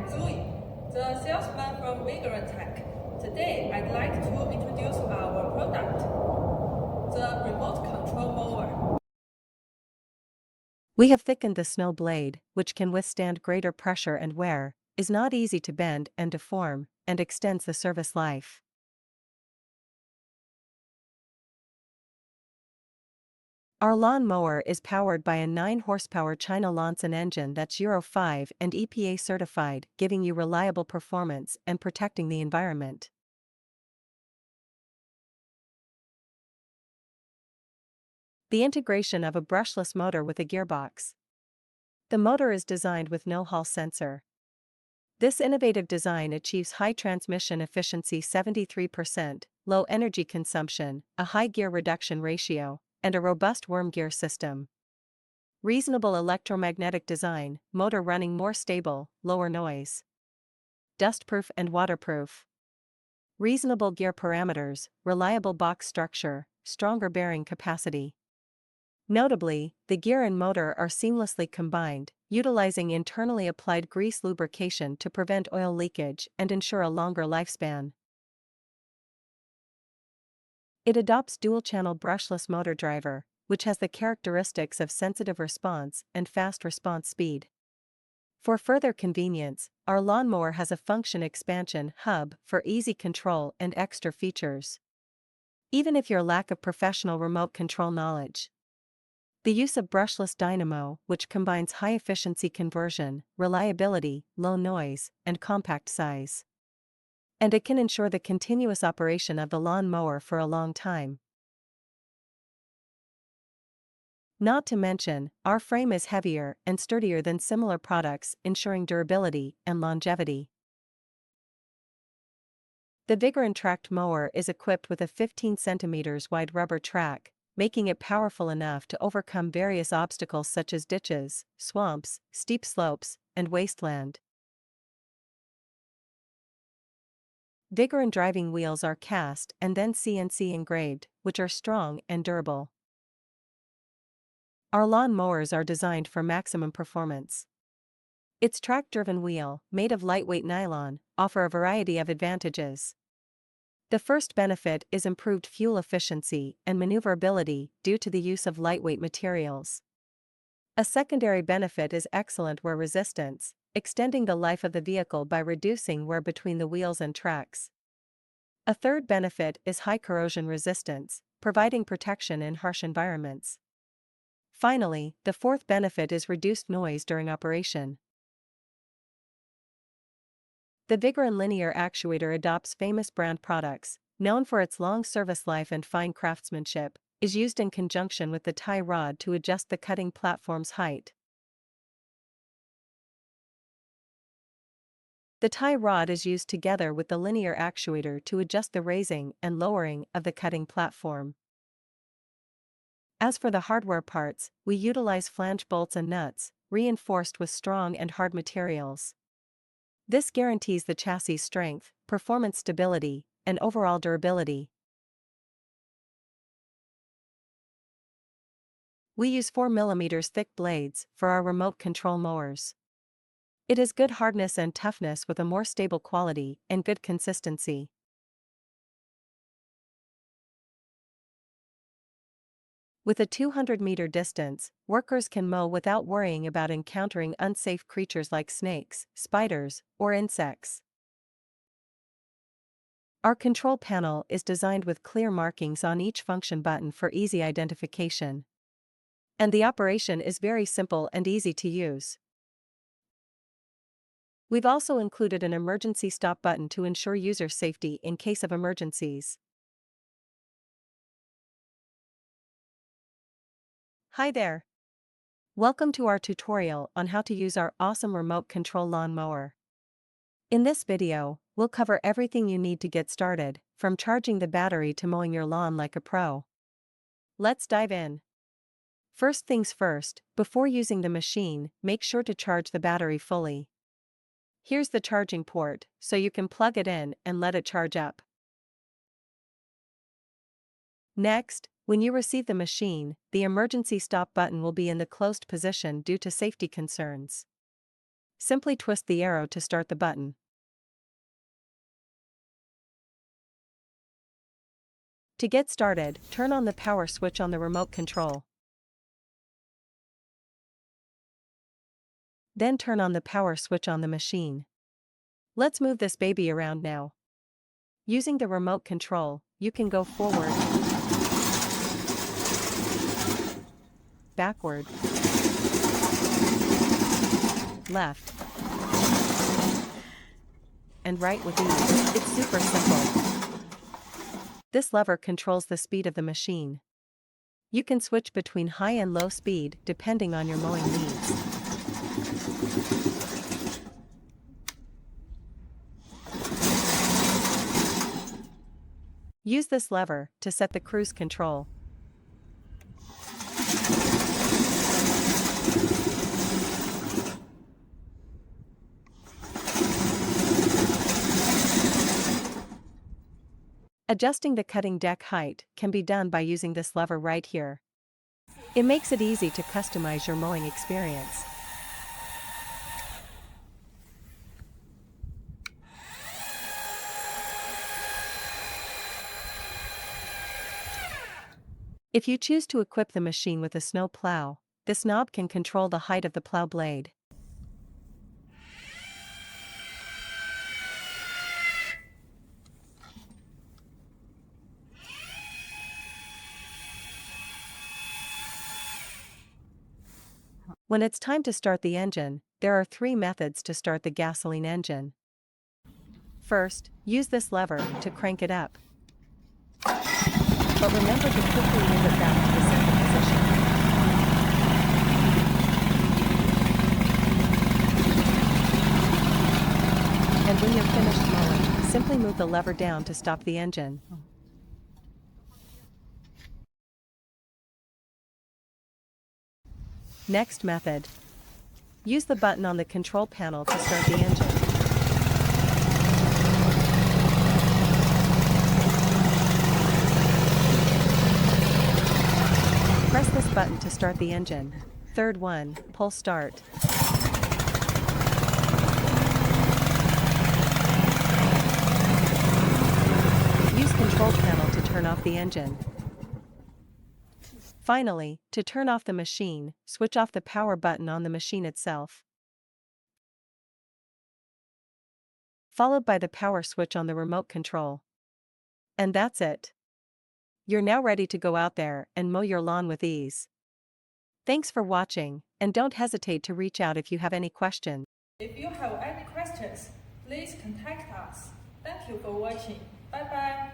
Zoe, the salesman from Tech. Today, I'd like to introduce our product, the remote control mower. We have thickened the snow blade, which can withstand greater pressure and wear, is not easy to bend and deform, and extends the service life. Our lawn mower is powered by a 9-horsepower China Lonson engine that's Euro 5 and EPA certified, giving you reliable performance and protecting the environment. The integration of a brushless motor with a gearbox. The motor is designed with no Hall sensor. This innovative design achieves high transmission efficiency 73%, low energy consumption, a high gear reduction ratio, and a robust worm gear system. Reasonable electromagnetic design, motor running more stable, lower noise. Dustproof and waterproof. Reasonable gear parameters, reliable box structure, stronger bearing capacity. Notably, the gear and motor are seamlessly combined, utilizing internally applied grease lubrication to prevent oil leakage and ensure a longer lifespan. It adopts dual-channel brushless motor driver, which has the characteristics of sensitive response and fast response speed. For further convenience, our lawnmower has a function expansion hub for easy control and extra features. Even if you lack of professional remote control knowledge. The use of brushless dynamo, which combines high-efficiency conversion, reliability, low noise, and compact size. And it can ensure the continuous operation of the lawn mower for a long time. Not to mention, our frame is heavier and sturdier than similar products, ensuring durability and longevity. The Vigor Tracked mower is equipped with a 15 cm wide rubber track, making it powerful enough to overcome various obstacles such as ditches, swamps, steep slopes, and wasteland. Vigor driving wheels are cast and then CNC engraved, which are strong and durable. Our lawn mowers are designed for maximum performance. Its track-driven wheel, made of lightweight nylon, offer a variety of advantages. The first benefit is improved fuel efficiency and maneuverability due to the use of lightweight materials. A secondary benefit is excellent wear resistance, extending the life of the vehicle by reducing wear between the wheels and tracks. A third benefit is high corrosion resistance, providing protection in harsh environments. Finally, the fourth benefit is reduced noise during operation. The Vigor linear actuator adopts famous brand products, known for its long service life and fine craftsmanship, is used in conjunction with the tie rod to adjust the cutting platform's height. The tie rod is used together with the linear actuator to adjust the raising and lowering of the cutting platform. As for the hardware parts, we utilize flange bolts and nuts, reinforced with strong and hard materials. This guarantees the chassis strength, performance stability, and overall durability. We use 4 mm thick blades for our remote control mowers. It has good hardness and toughness with a more stable quality and good consistency. With a 200-meter distance, workers can mow without worrying about encountering unsafe creatures like snakes, spiders, or insects. Our control panel is designed with clear markings on each function button for easy identification. And the operation is very simple and easy to use. We've also included an emergency stop button to ensure user safety in case of emergencies. Hi there! Welcome to our tutorial on how to use our awesome remote control lawn mower. In this video, we'll cover everything you need to get started, from charging the battery to mowing your lawn like a pro. Let's dive in. First things first, before using the machine, make sure to charge the battery fully. Here's the charging port, so you can plug it in and let it charge up. Next, when you receive the machine, the emergency stop button will be in the closed position due to safety concerns. Simply twist the arrow to start the button. To get started, turn on the power switch on the remote control. Then turn on the power switch on the machine. Let's move this baby around now. Using the remote control, you can go forward, backward, left, and right with ease. It's super simple. This lever controls the speed of the machine. You can switch between high and low speed depending on your mowing needs. Use this lever to set the cruise control. Adjusting the cutting deck height can be done by using this lever right here. It makes it easy to customize your mowing experience. If you choose to equip the machine with a snow plow, this knob can control the height of the plow blade. When it's time to start the engine, there are 3 methods to start the gasoline engine. First, use this lever to crank it up. But remember to quickly move it back to the center position. And when you're finished mowing, simply move the lever down to stop the engine. Next method. Use the button on the control panel to start the engine. Press this button to start the engine. Third one, pull start. Use control panel to turn off the engine. Finally, to turn off the machine, switch off the power button on the machine itself, followed by the power switch on the remote control. And that's it. You're now ready to go out there and mow your lawn with ease. Thanks for watching, and don't hesitate to reach out if you have any questions. If you have any questions, please contact us. Thank you for watching. Bye bye.